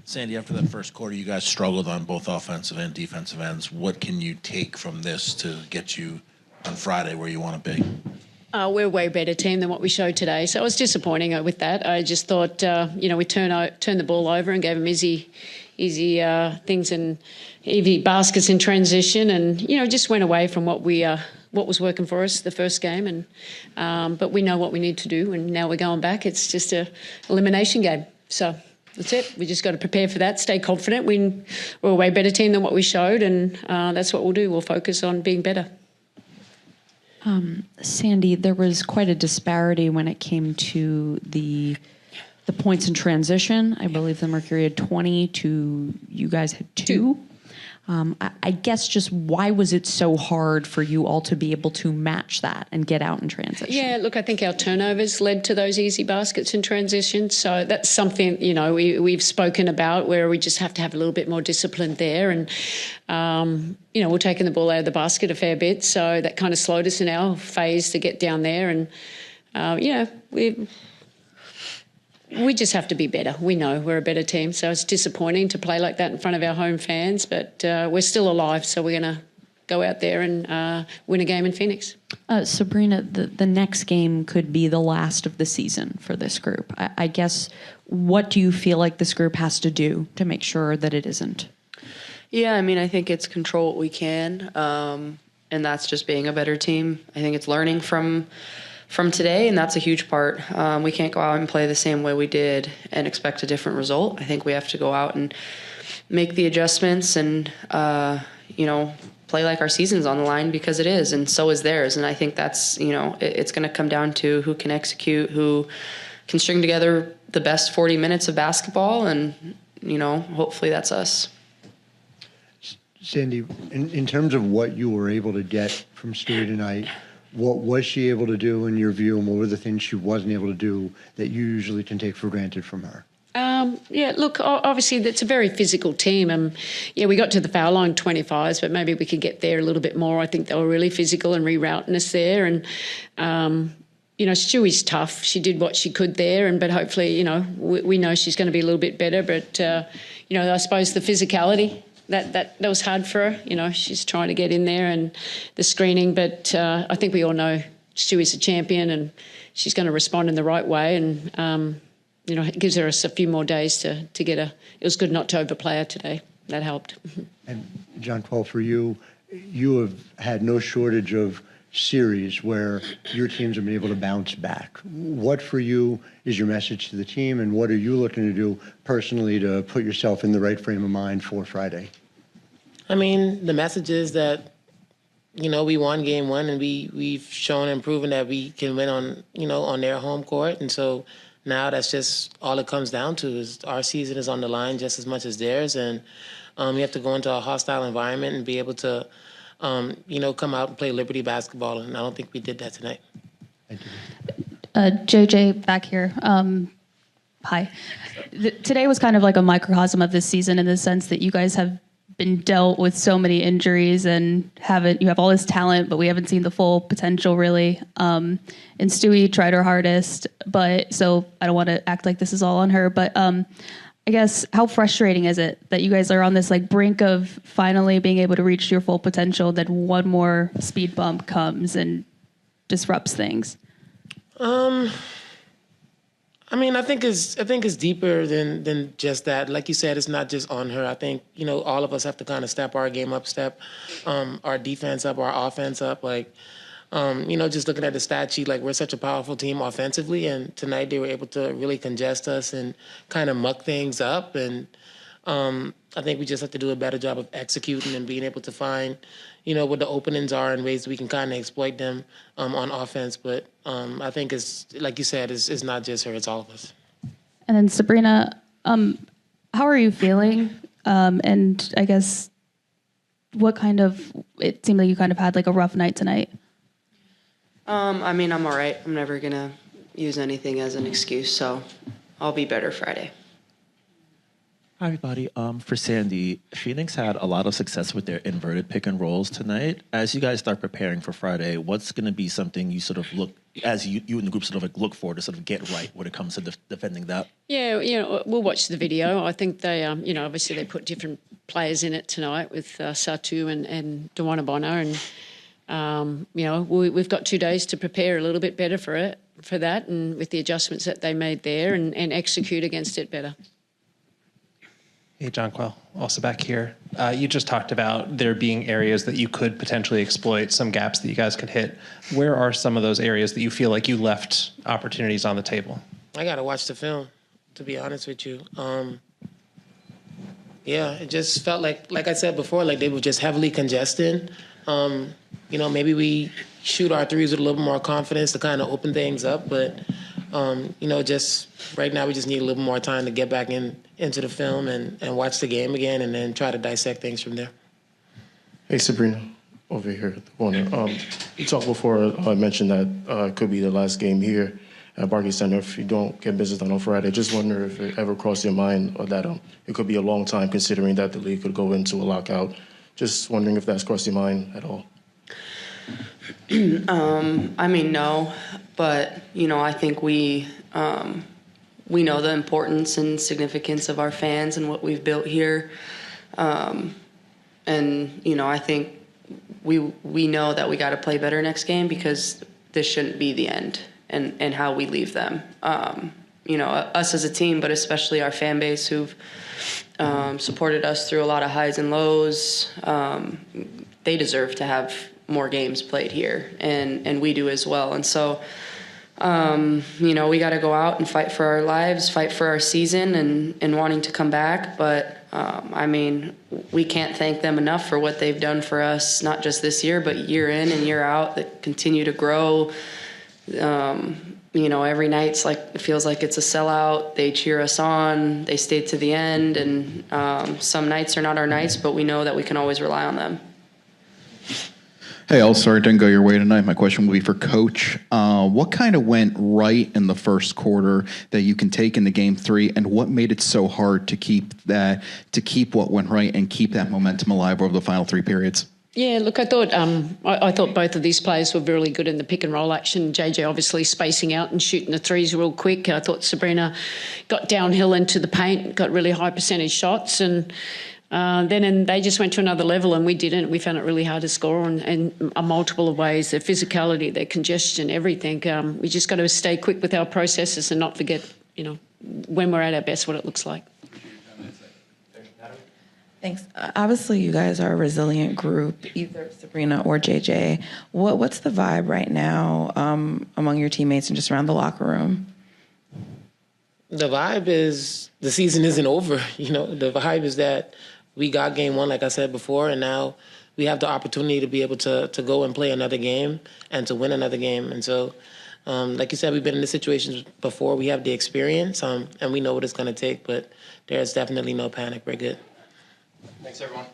Sandy, after that first quarter, you guys struggled on both offensive and defensive ends. What can you take from this to get you on Friday where you want to be? We're a way better team than what we showed today, so I was disappointing with that. I just thought, we turned the ball over and gave them easy things and easy baskets in transition, and just went away from what was working for us the first game. And but we know what we need to do, and now we're going back. It's just a elimination game, so. That's it. We just got to prepare for that, stay confident. We're a way better team than what we showed, and that's what we'll do. We'll focus on being better. Sandy, there was quite a disparity when it came to the points in transition. I believe the Mercury had 20 to you guys had 2. I guess just why was it so hard for you all to be able to match that and get out in transition? Yeah, look, I think our turnovers led to those easy baskets in transition. So that's something, we've spoken about where we just have to have a little bit more discipline there. And, we're taking the ball out of the basket a fair bit. So that kind of slowed us in our phase to get down there. And, we just have to be better. We know we're a better team, so it's disappointing to play like that in front of our home fans, but we're still alive, so we're going to go out there and win a game in Phoenix. Sabrina, the next game could be the last of the season for this group. I guess, what do you feel like this group has to do to make sure that it isn't? Yeah, I think it's control what we can, and that's just being a better team. I think it's learning from today, and that's a huge part. We can't go out and play the same way we did and expect a different result. I think we have to go out and make the adjustments and, play like our season's on the line, because it is, and so is theirs. And I think that's, it's going to come down to who can execute, who can string together the best 40 minutes of basketball, and, hopefully that's us. Sandy, in terms of what you were able to get from Stewie tonight, what was she able to do in your view, and what were the things she wasn't able to do that you usually can take for granted from her? Look, obviously it's a very physical team. We got to the foul line 25s, but maybe we could get there a little bit more. I think they were really physical and rerouting us there. And, Stewie's tough. She did what she could there, but hopefully, we know she's going to be a little bit better. But, I suppose the physicality, that was hard for her. She's trying to get in there and the screening, but I think we all know Stewie's a champion and she's going to respond in the right way. And, it gives her a few more days to get it was good not to overplay her today. That helped. And Jonquel, for you, you have had no shortage of series where your teams have been able to bounce back. What for you is your message to the team, and what are you looking to do personally to put yourself in the right frame of mind for Friday? The message is that, we won game 1, and we've shown and proven that we can win on their home court. And so now that's just all it comes down to, is our season is on the line just as much as theirs. And we have to go into a hostile environment and be able to, come out and play Liberty basketball. And I don't think we did that tonight. Thank you. JJ back here. Hi. Today was kind of like a microcosm of this season, in the sense that you guys have been dealt with so many injuries and you have all this talent, but we haven't seen the full potential really. And Stewie tried her hardest, so I don't want to act like this is all on her, but I guess, how frustrating is it that you guys are on this brink of finally being able to reach your full potential, then one more speed bump comes and disrupts things? I think it's deeper than just that. Like you said, it's not just on her. I think, all of us have to kind of step our game up, our defense up, our offense up. Just looking at the stat sheet, we're such a powerful team offensively, and tonight they were able to really congest us and kind of muck things up. And I think we just have to do a better job of executing and being able to find, what the openings are and ways we can kind of exploit them on offense. But I think it's, like you said, it's not just her, it's all of us. And then Sabrina, how are you feeling? And I guess it seemed like you kind of had a rough night tonight. I'm all right. I'm never going to use anything as an excuse, so I'll be better Friday. Hi, everybody. For Sandy, Phoenix had a lot of success with their inverted pick and rolls tonight. As you guys start preparing for Friday, what's going to be something you sort of look as you and the group sort of like look for to sort of get right when it comes to defending that? Yeah, we'll watch the video. I think they, obviously they put different players in it tonight with Satu and Dewana Bonner, and we've got 2 days to prepare a little bit better for that, and with the adjustments that they made there, and execute against it better. Hey, Jonquel, also back here. You just talked about there being areas that you could potentially exploit, some gaps that you guys could hit. Where are some of those areas that you feel like you left opportunities on the table? I got to watch the film, to be honest with you. It just felt like I said before, like they were just heavily congested. Maybe we shoot our threes with a little more confidence to kind of open things up, but just right now we just need a little more time to get back into the film and watch the game again, and then try to dissect things from there. Hey, Sabrina, over here at the corner. You talked before, I mentioned that it could be the last game here at Barclays Center if you don't get business done on Friday. Just wonder if it ever crossed your mind or that it could be a long time considering that the league could go into a lockout. Just wondering if that's crossed your mind at all. No, but I think we know the importance and significance of our fans and what we've built here, and I think we know that we got to play better next game, because this shouldn't be the end, and how we leave them. Us as a team, but especially our fan base who've supported us through a lot of highs and lows. They deserve to have more games played here, and we do as well. And so, we got to go out and fight for our lives, fight for our season, and wanting to come back. But, we can't thank them enough for what they've done for us, not just this year, but year in and year out, that continue to grow. Every night's it feels like it's a sellout. They cheer us on. They stay to the end. And some nights are not our nights, but we know that we can always rely on them. Hey, sorry it didn't go your way tonight. My question will be for Coach. What kind of went right in the first quarter that you can take into Game 3, and what made it so hard to keep what went right and keep that momentum alive over the final 3 periods? Yeah, look, I thought both of these players were really good in the pick and roll action. JJ obviously spacing out and shooting the threes real quick. I thought Sabrina got downhill into the paint, got really high percentage shots, and then they just went to another level, and we didn't. We found it really hard to score in a multiple of ways. Their physicality, their congestion, everything. We just got to stay quick with our processes and not forget, when we're at our best, what it looks like. Thanks. Obviously, you guys are a resilient group, either Sabrina or JJ. What's the vibe right now among your teammates and just around the locker room? The vibe is the season isn't over. The vibe is that we got Game 1, like I said before, and now we have the opportunity to be able to go and play another game and to win another game. And so, like you said, we've been in this situations before. We have the experience, and we know what it's going to take, but there's definitely no panic. We're good. Thanks, everyone.